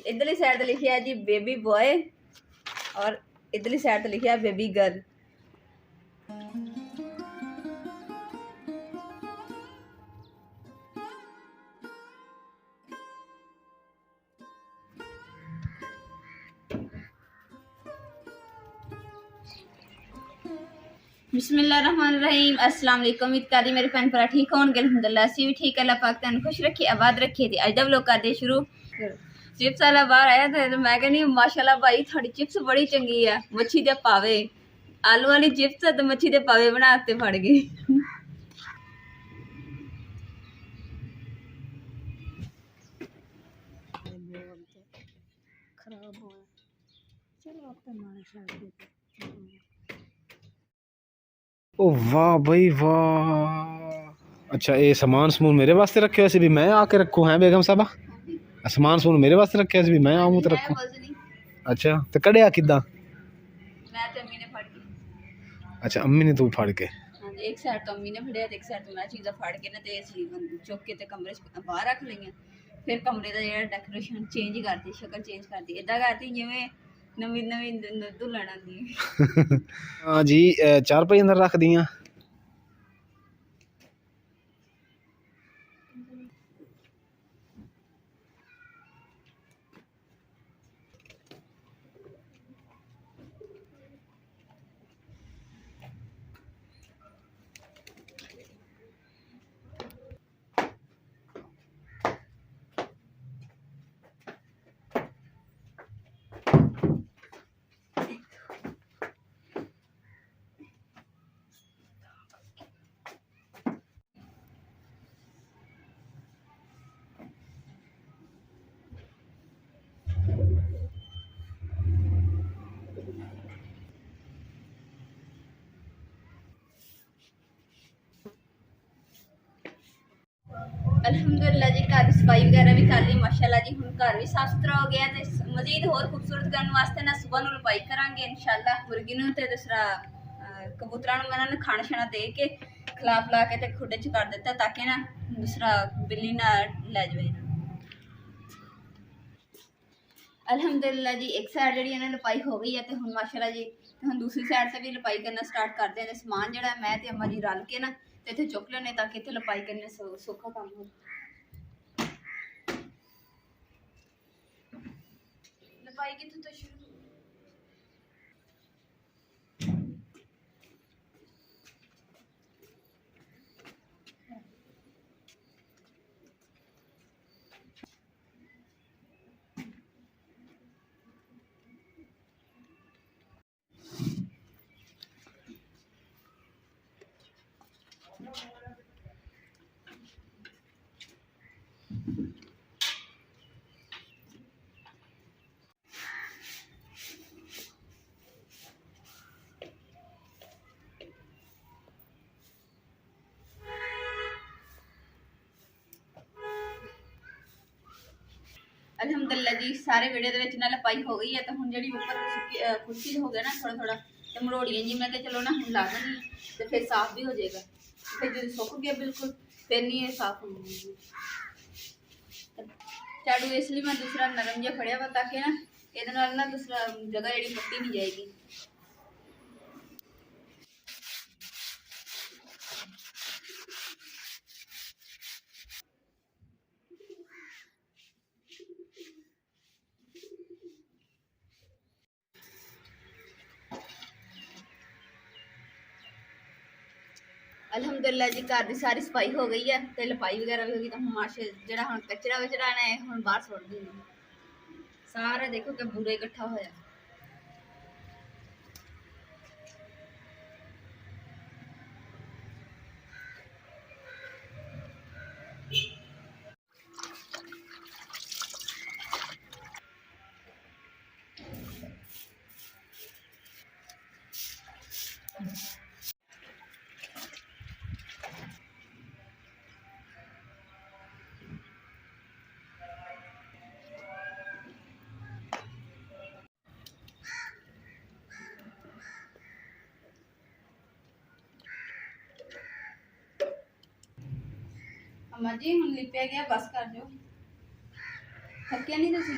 इधरली side तो लिखा है जी बेबी बॉय और इधरली साइड तो लिखा है बेबी गर्ल। बिस्मिल्लाहिर्रहमानिर्रहीम। अस्सलाम वालेकुम। उम्मीद करदी मेरे भैन भरा ठीक होंगे। अल्हम्दुलिल्लाह असी भी ठीक है। अल्लाह पाक तन खुश रखे आबाद रखे थी। अज दा व्लॉग करदे शुरू। चिप्स वाला बाहर आया तो मैं कहनी माशाल्लाह भाई थोड़ी चिप्स बड़ी चंगी है। मच्छी दे पावे आलू वाली चिप्स तो मच्छी दे पावे बनाते फड़ गई। ओ वाह भाई वाह। अच्छा ये समान समून मेरे वास्ते रखे वैसे भी मैं आके रखू हैं बेगम साहबा? समान समून मेरे वास्ते रखे वैसे भी मैं आऊँ तो रखूँ? अच्छा तो कड़िया किदा? अच्छा अम्मी ने तू फाड़ के? एक साइड तो अम्मी ने फड़िया एक साइड तो मैं चीज़ा फाड़ के ना ते असली चुक के ते कमरे बाहर रख लईयां। फिर कमरे का जो डेकोरेशन चेंज करती शक्ल चेंज करती इदा करती जिवें नवी नवी दुल्हन आंदी। हाँ जी 4 पई अंदर रख दियां। अल्हम्दुलिल्लाह जी घर सफाई वगैरह भी कर ली माशाल्लाह जी। हुण घर भी साफ सुथरा हो गया ते मजीद होर खूबसूरत करने वास्ते ना सुबह नूं लपाई करांगे इंशाल्लाह। मुर्गी नूं ते दूसरा कबूतरां नूं मैं खाना शाना दे के खिला पिला के ते खुडे च कर दिता ताकि ना दूसरा बिल्ली ना लै जाए। अल्हम्दुलिल्लाह जी एक साइड जी इन्हें लपाई हो गई है तो हुण माशाल्लाह जी हम दूसरी साइड से भी लपाई करना स्टार्ट करते हैं। समान जो मैं ते अम्मा जी रल के ना इत्थे चुक लेने ताकि इत्थे लपाई करने सौखा काम हो। लपाई कित्थों तो शुरू अल्हम्दुलिल्लाह जी सारे वीडियो दे विच ना लपाई हो गई है तो हुण जेहड़ी ऊपर खुशी हो गया ना थोड़ा थोड़ा तो मरोड़ियां जी मैं चलो ना हुण ला दूंगी तो फिर साफ भी हो जाएगा। फिर जो सुक गया बिल्कुल फिर नहीं ये साफ होंगे। झाड़ू इसलिए मैं दूसरा नरम जिहा फड़िया वा ताकि ना ये ना दूसरा जगह जी पट्टी नहीं जाएगी। अल्हम्दुलिल्लाह जी घर की सारी सफाई हो गई है तो लपाई वगैरह भी हो गई तो माशे जो हम कचरा वचरा है हम बाहर सुट देंगे। सारा देखो कि बुरा इकट्ठा होया। अम्मा जी हम लिपया गया बस कर जो थके नहीं तुसी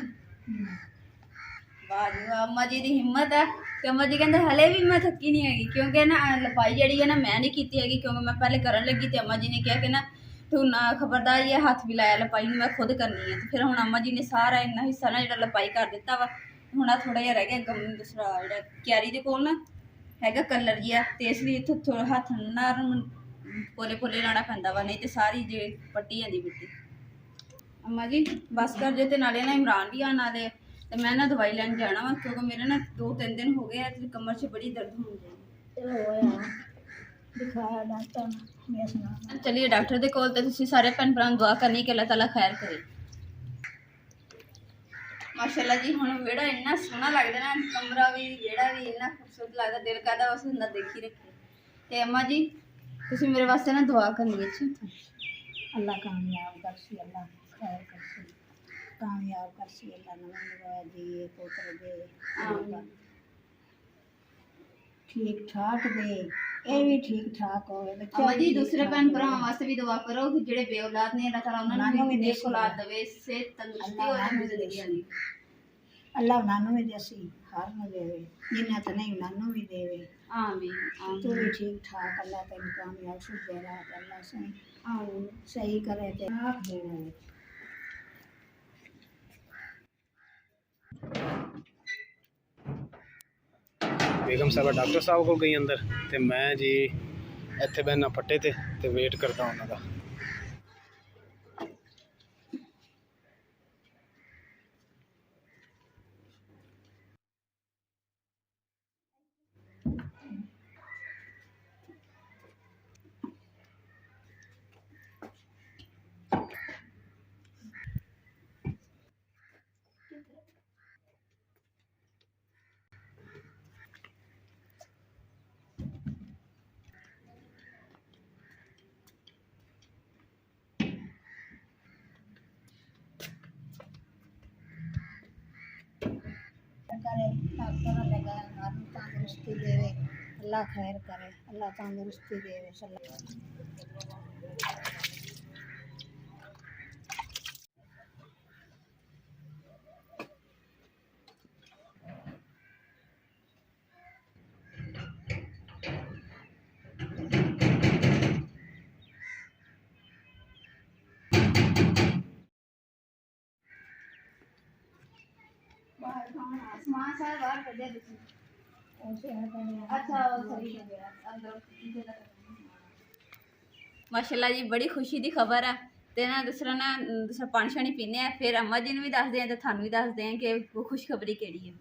ਵਾਹ ਜੀ ਵਾਹ, ਅੰਮਾ ਜੀ ਦੀ ਹਿੰਮਤ ਹੈ। ਤੇ ਅੰਮਾ ਜੀ ਕਹਿੰਦੇ ਹਲੇ ਵੀ ਮੈਂ ਥੱਕੀ ਨਹੀਂ ਹੈਗੀ, ਕਿਉਂਕਿ ਨਾ ਲਪਾਈ ਜਿਹੜੀ ਹੈ ਨਾ ਮੈਂ ਨਹੀਂ ਕੀਤੀ ਹੈਗੀ, ਕਿਉਂਕਿ ਮੈਂ ਪਹਿਲੇ ਕਰਨ ਲੱਗੀ ਤੇ ਅੰਮਾ ਜੀ ਨੇ ਕਿਹਾ ਕਿ ਨਾ ਤੂੰ ਨਾ ਖਬਰਦਾਰ ਇਹ ਹੱਥ ਵੀ ਲਾਇਆ, ਲਪਾਈ ਨੂੰ ਮੈਂ ਖੁਦ ਕਰਨੀ ਹੈ। ਤੇ ਫਿਰ ਹੁਣ ਅੰਮਾ ਜੀ ਨੇ ਸਾਰਾ ਇੰਨਾ ਹਿੱਸਾ ਨਾ ਜਿਹੜਾ ਲਪਾਈ ਕਰ ਦਿੱਤਾ ਵਾ। ਹੁਣ ਆ ਥੋੜਾ ਜਿਹਾ ਰਹਿ ਗਿਆ ਗਮ, ਦੂਸਰਾ ਜਿਹੜਾ ਕਿਆਰੀ ਦੇ ਕੋਲ ਨਾ ਹੈਗਾ ਕਲਰ ਜਿਹਾ, ਤੇ ਇਸ ਲਈ ਇੱਥੇ ਥੋੜਾ ਹੱਥ ਨਾਲ ਪੋਲੇ ਪੋਲੇ ਲਾਣਾ ਪੈਂਦਾ ਵਾ, ਨਹੀਂ ਤੇ ਸਾਰੀ ਜੇ ਪੱਟੀ ਜਾਂਦੀ ਮਿੱਟੀ। ਅੰਮਾ ਜੀ ਬਸ ਕਰ ਜੇ, ਤੇ ਨਾਲੇ ਨਾ ਇਮਰਾਨ ਵੀ ਆਉਣ ਵਾਲੇ, ਤੇ ਮੈਂ ਨਾ ਦਵਾਈ ਲੈਣ ਜਾਣਾ ਵਾ, ਕਿਉਂਕਿ ਮੇਰੇ ਨਾ 2-3 ਦਿਨ ਹੋ ਗਏ ਆ ਤੇ ਕਮਰ 'ਚ ਬੜੀ ਦਰਦ ਹੋਣ ਡਈ। ਚਲੋ ਹੋਇਆ ਦਿਖਾਇਆ ਡਾਕਟਰ ਨੂੰ, ਮੈਂ ਸੁਣਾ ਚਲਿਏ ਡਾਕਟਰ ਦੇ ਕੋਲ, ਤੇ ਤੁਸੀਂ ਸਾਰੇ ਭੈਣ ਭਰਾ ਨੂੰ ਦੁਆ ਕਰਨੀ ਕਿ ਅੱਲਾਹ ਤਾਲਾ ਖੈਰ ਕਰੇ। ਮਾਸ਼ਾਅੱਲਾ ਜੀ ਹੁਣ ਵਿਹੜਾ ਇੰਨਾ ਸੋਹਣਾ ਲੱਗਦਾ ਨਾ, ਕਮਰਾ ਵੀ ਵਿਹੜਾ ਵੀ ਇੰਨਾ ਖੂਬਸੂਰਤ ਲੱਗਦਾ, ਦਿਲ ਕਰਦਾ ਬਸ ਅੰਦਰ ਦੇਖੀ ਰੱਖੇ। ਤੇ ਅੰਮਾ ਜੀ ਤੁਸੀਂ ਮੇਰੇ ਵਾਸਤੇ ਨਾ ਦੁਆ ਕਰਨੀ। ਅੱਛਾ, अल्लाह कामयाब करसी, अल्लाह खैर करसी, कामयाब करसी, अल्लाह नवा दिए पुत्र दे, ठीक ठाक दे, ये भी ठीक ठाक होवे बच्चा। ਅੰਮਾ ਜੀ ਦੂਸਰੇ ਭੈਣ ਭਰਾਵਾਂ ਵਾਸਤੇ ਵੀ ਦੁਆ ਕਰੋ ਕਿ ਜਿਹੜੇ ਬੇਔਲਾਦ ਨੇ, ਅੱਲਾਹ ਤਾਲਾ ਉਹਨਾਂ ਨੂੰ ਵੀ ਨੇਕ ਔਲਾਦ ਦੇਵੇ, ਸਿਹਤ ਤੰਦਰੁਸਤੀ ਔਰ ਜ਼ਿੰਦਗੀ ਵਾਲੀ। अल्लाह उन्होंने भी दसी हर में देवे, जिन्हें तो नहीं उन्होंने भी देवे। आमीन तू भी ठीक ठाक, अल्लाह तेन कामयाब सुधे रात, अल्लाह सही आमीन। सही करे ते आप देवे। बेगम साहब डॉक्टर साहब को गई अंदर, तो मैं जी इत्थे बहना पट्टे ते वेट करता उन्हों का। करे डॉक्टर लगा हर तंदुरुस्ती देवे, अल्लाह खैर करे, अल्लाह तंदुरुस्ती देवे सल्लल्लाहु। आसमान सा बाहर कर दिया तुसी। ऐसे हटने अच्छा वो सही हो गया अंदर। माशाल्लाह जी बड़ी खुशी दी खबर है। ते ना दूसरा पानी शानी पीने हैं, फिर अम्मा जी ने भी दस दें, तो थानू भी दस दें कि वो खुशखबरी केड़ी है।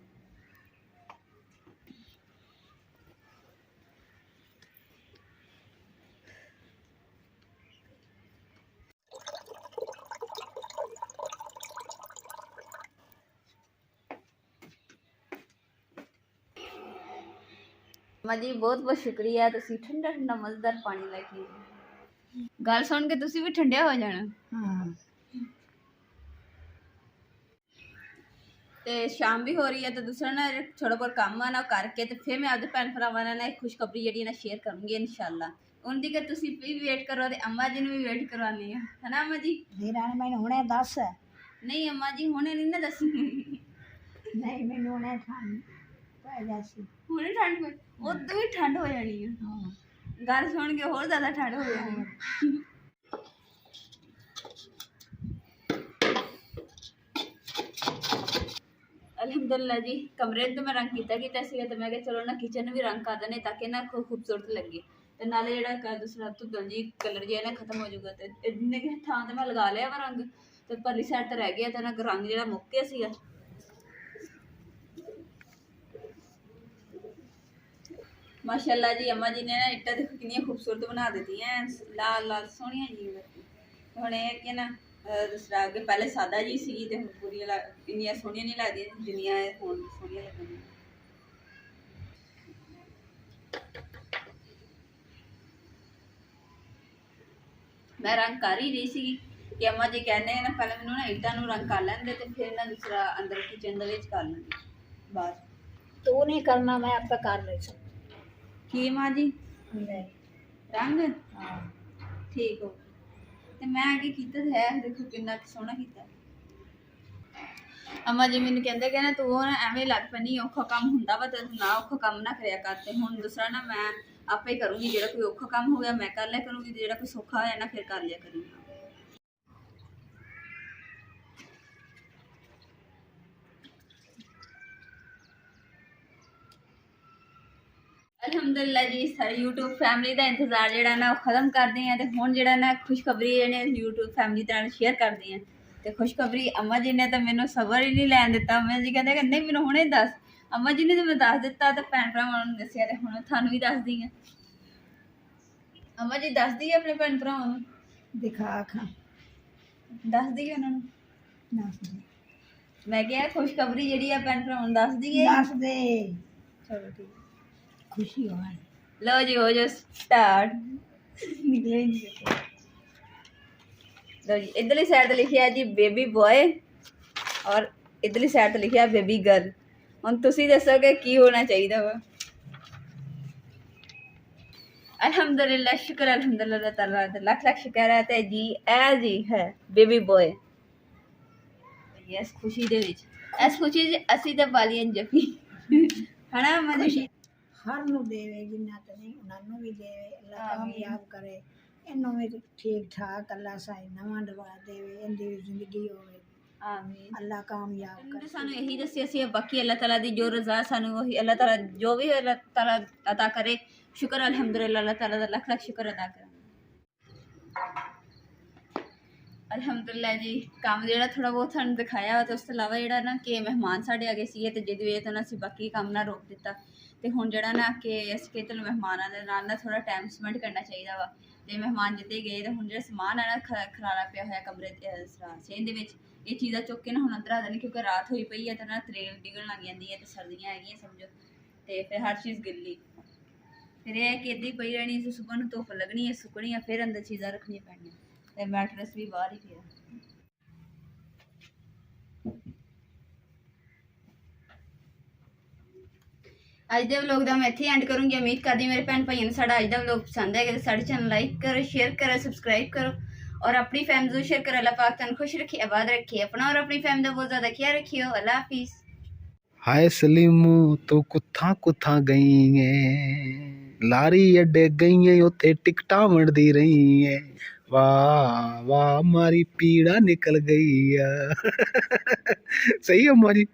अम्मा जी बहुत बहुत शुक्रिया, तुसी ठंडा ठंडा मजेदार पानी लेके गल सुन के तुसी भी ठंडे हो जाना। हाँ ते शाम भी हो रही है, तो दूसरा ना थोड़ा बहुत काम है ना करके, तो फिर मैं आपके भैन भरावां नाल ना खुशखबरी जी ना शेयर करूँगी इंशाल्लाह। उनकी कि तुसी भी वेट करो, ते अम्मा जी ने भी वेट करवानी है ना अम्मा जी? धीरा ने मैंने हुणे दस है नहीं अम्मा जी हुणे नहीं ना दसी। नहीं मैंने हुणे ठंड पै जासी, हुणे ठंड में उदों भी ठंड हो जानी है। हाँ गल सुन के होर ज्यादा ठंड हो जानी है। अल्हम्दुलिल्लाह जी कमरे तो मैं रंग किया सीगा, तो मैं चलो ना किचन भी रंग कर देने ताकि ना खूबसूरत लगे, तो नाले जो दूसरा धुंदल जी कलर जी ना खत्म हो जाऊगा। तो इन्ने कि थां तो मैं लगा लिया वा रंग, तो परली साइड तो रह गया, तो ना रंग जो मुक गया सीगा। माशाल्लाह जी अम्मा जी ने ना इट्टा देखो कितनी खूबसूरत बना देती हैं, लाल लाल सोहनिया जी। हुण ये कि ना दूसरा अगे पहले सादा जी सी, ते पूरी इन्नियां सोहनियां नहीं लगदियां जिन्नियां हुण सोहनियां लगदियां। मैं रंग कर ही रही सी कि अम्मा जी कहने ना पहले मैनू ना इट्टां नूं रंग कर लैंदे, ते फिर ना दूसरा अंदर किचन दे विच कर लैंदे बाहर। तू नहीं करना, मैं आपका कर रही हूँ। की माँ जी नहीं रंग हाँ ठीक हो, ते मैं अगे कीता ते है, देखो किन्ना सोहना कीता। ਅਮਾ ਜੀ ਮੈਨੂੰ ਕਹਿੰਦੇ ਕਿ ਨਾ ਤੂੰ ਨਾ ਐਵੇਂ ਲੱਗ ਪੈਣੀ ਔਖਾ ਕੰਮ ਹੁੰਦਾ ਵਾ ਤੇ ਤੂੰ ਨਾ ਔਖਾ ਕੰਮ ਨਾ ਕਰਿਆ ਕਰ ਤੇ ਹੁਣ ਦੂਸਰਾ ਨਾ ਮੈਂ ਆਪੇ ਕਰੂੰਗੀ ਜਿਹੜਾ ਕੋਈ ਔਖਾ ਕੰਮ ਹੋ ਗਿਆ ਮੈਂ ਕਰ ਲਿਆ ਕਰੂੰਗੀ ਤੇ ਜਿਹੜਾ ਕੋਈ ਸੌਖਾ ਹੋਇਆ ਨਾ ਫਿਰ ਕਰ ਲਿਆ ਕਰੂੰਗੀ ਅਲਹਮਦੁਲਿਲਾ ਜੀ ਸਾਰੀ YouTube ਫੈਮਿਲੀ ਦਾ ਇੰਤਜ਼ਾਰ ਜਿਹੜਾ ਨਾ ਉਹ ਖਤਮ ਕਰਦੇ ਆ ਤੇ ਹੁਣ ਜਿਹੜਾ ਨਾ ਖੁਸ਼ਖਬਰੀ ਇਹਨੇ YouTube ਫੈਮਿਲੀ ਦੇ ਨਾਲ ਸ਼ੇਅਰ ਕਰਦੇ ਆ ਤੇ ਖੁਸ਼ਖਬਰੀ ਅੰਮਾ ਜੀ ਨੇ ਤਾਂ ਮੈਨੂੰ ਸਬਰ ਹੀ ਨਹੀਂ ਲੈਣ ਦਿੱਤਾ ਅੰਮਾ ਜੀ ਕਹਿੰਦੇ ਕਿ ਨਹੀਂ ਮੈਨੂੰ ਹੁਣੇ ਦੱਸ ਅੰਮਾ ਜੀ ਨੇ ਤਾਂ ਮੈਂ ਦੱਸ ਦਿੱਤਾ ਤੇ ਭੈਣ ਭਰਾਵਾਂ ਨੂੰ ਦੱਸਿਆ ਤੇ ਹੁਣ ਤੁਹਾਨੂੰ ਵੀ ਦੱਸਦੀ ਆ ਅੰਮਾ ਜੀ ਦੱਸਦੀ ਆ ਆਪਣੇ ਭੈਣ ਭਰਾਵਾਂ ਨੂੰ ਦਿਖਾ ਖਾਂ ਦੱਸਦੀ ਆ ਉਹਨਾਂ ਨੂੰ ਦੱਸ ਦੇ ਮੈਂ ਕਿਹਾ ਖੁਸ਼ਖਬਰੀ ਜਿਹੜੀ ਆ ਭੈਣ ਭਰਾਵਾਂ ਨੂੰ ਦੱਸਦੀ ਹੈ ਦੱਸ ਦੇ ਚਲੋ ਠੀਕ खुशी हो लो जी हो जो स्टार्ट निकले नहीं लो जी इधरली साइड तो लिखा है जी बेबी बॉय और इधरली साइड तो लिखा है बेबी गर्ल हम तुसी दसोगे की होना चाहिए वा अल्हम्दुलिल्लाह शुक्र अल्हम्दुलिल्लाह ताला लाख लाख शुक्र है ते जी ए जी है बेबी बॉय यस खुशी दे विच इस खुशी च ਅਸੀਂ ਤਾਂ ਵਾਲੀਆਂ ਜੱਫੀ ਹਨਾ ਮਜੀ हर ਨੂੰ देवे जिन्ना तो नहीं उन्होंने भी देवे अल्लाह कामयाब करे इन्हों भी ठीक ठाक अल्लाह साई नवा दवा देवे इनकी भी जिंदगी होवे ਆਮੀਨ अल्लाह कामयाब करे ਸਾਨੂੰ ਇਹੀ ਦੱਸਿਆ ਸੀ ਬਾਕੀ ਅੱਲਾਹ ਤਾਲਾ ਦੀ ਜੋ ਰਜ਼ਾ ਸਾਨੂੰ ਉਹੀ ਅੱਲਾਹ ਤਾਲਾ ਜੋ ਵੀ ਅੱਲਾਹ ਤਾਲਾ ਅਤਾ ਕਰੇ ਸ਼ੁਕਰ ਅਲਹਮਦੁਲਿਲਾ ਅੱਲਾਹ ਤਾਲਾ ਦਾ ਲੱਖ ਲੱਖ ਸ਼ੁਕਰ ਅਦਾ ਕਰਾਂ ਅਲਹਮਦੁਲਿਲਾ ਜੀ ਕੰਮ ਜਿਹੜਾ ਥੋੜਾ ਬਹੁਤ ਤੁਹਾਨੂੰ ਦਿਖਾਇਆ ਤੇ ਉਸ ਤੋਂ ਇਲਾਵਾ ਜਿਹੜਾ ਨਾ ਕਿ ਮਹਿਮਾਨ ਸਾਡੇ ਆ ਗਏ ਸੀ ਤੇ ਜਿਹਦੀ ਵਜ੍ਹਾ ਤੋਂ ਅਸੀਂ ਬਾਕੀ ਕੰਮ ਨਾ ਰੋਕ ਦਿੱਤਾ ਤੇ ਹੁਣ ਜਿਹੜਾ ਨਾ ਕਿ ਅਸੀਂ ਚਲੋ ਮਹਿਮਾਨਾਂ ਦੇ ਨਾਲ ਨਾ ਥੋੜਾ ਟਾਈਮ ਸਪੈਂਡ ਕਰਨਾ ਚਾਹੀਦਾ ਵਾ ਤੇ ਮਹਿਮਾਨ ਜਿੱਦੇ ਗਏ ਤੇ ਹੁਣ ਜਿਹੜਾ ਸਮਾਨ ਹੈ ਨਾ ਖਲਾਰਾ ਪਿਆ ਹੋਇਆ ਕਮਰੇ ਰਸੋਈ ਦੇ ਵਿੱਚ ਇਹ ਚੀਜ਼ਾਂ ਚੁੱਕ ਕੇ ਨਾ ਹੁਣ ਅੰਦਰ ਆ ਦੇਣੀ ਕਿਉਂਕਿ ਰਾਤ ਹੋਈ ਪਈ ਹੈ ਤੇ ਨਾ ਤਰੇਲ ਡਿੱਗਣ ਲੱਗ ਜਾਂਦੀ ਹੈ ਤੇ ਸਰਦੀਆਂ ਹੈਗੀਆਂ ਸਮਝੋ ਤੇ ਫਿਰ ਹਰ ਚੀਜ਼ ਗਿੱਲੀ ਫਿਰ ਇਹ ਕਿ ਇੱਦਾਂ ਹੀ ਪਈ ਰਹਿਣੀ ਸੀ ਸੁਬਹ ਨੂੰ ਧੁੱਪ ਲੱਗਣੀ ਹੈ ਸੁੱਕਣੀ ਹੈ ਫਿਰ ਅੰਦਰ ਚੀਜ਼ਾਂ ਰੱਖਣੀਆਂ ਪੈਣੀਆਂ ਤੇ ਮੈਟਰਸ ਵੀ ਬਾਹਰ ਹੀ ਪਿਆ ਅੱਜ ਦੇ ਵਲੋਗ ਦਾ ਮੈਂ ਇੱਥੇ ਐਂਡ ਕਰੂੰਗੀ ਉਮੀਦ ਕਰਦੀ ਮੇਰੇ ਭੈਣ ਭਾਈਆਂ ਨੂੰ ਸਾਡਾ ਅੱਜ ਦਾ ਵਲੋਗ ਪਸੰਦ ਆਏਗਾ ਤੇ ਸਾਡੇ ਚੈਨਲ ਲਾਈਕ ਕਰੋ ਸ਼ੇਅਰ ਕਰੋ ਸਬਸਕ੍ਰਾइब करो और अपनी फैमिली को शेयर करो अल्लाह पाक तन खुश रखिए आबाद रखिए अपना और अपनी फैमिली का बहुत ज़्यादा ख्याल रखिए अल्लाह हाफिज़ हाय सलीमू तो कुत्था कुत्था गई है लारी अड्डे गई है उत्थे टिकटा वंडदी रही है वाह वाह मारी पीड़ा निकल गई है सही है अम्मा जी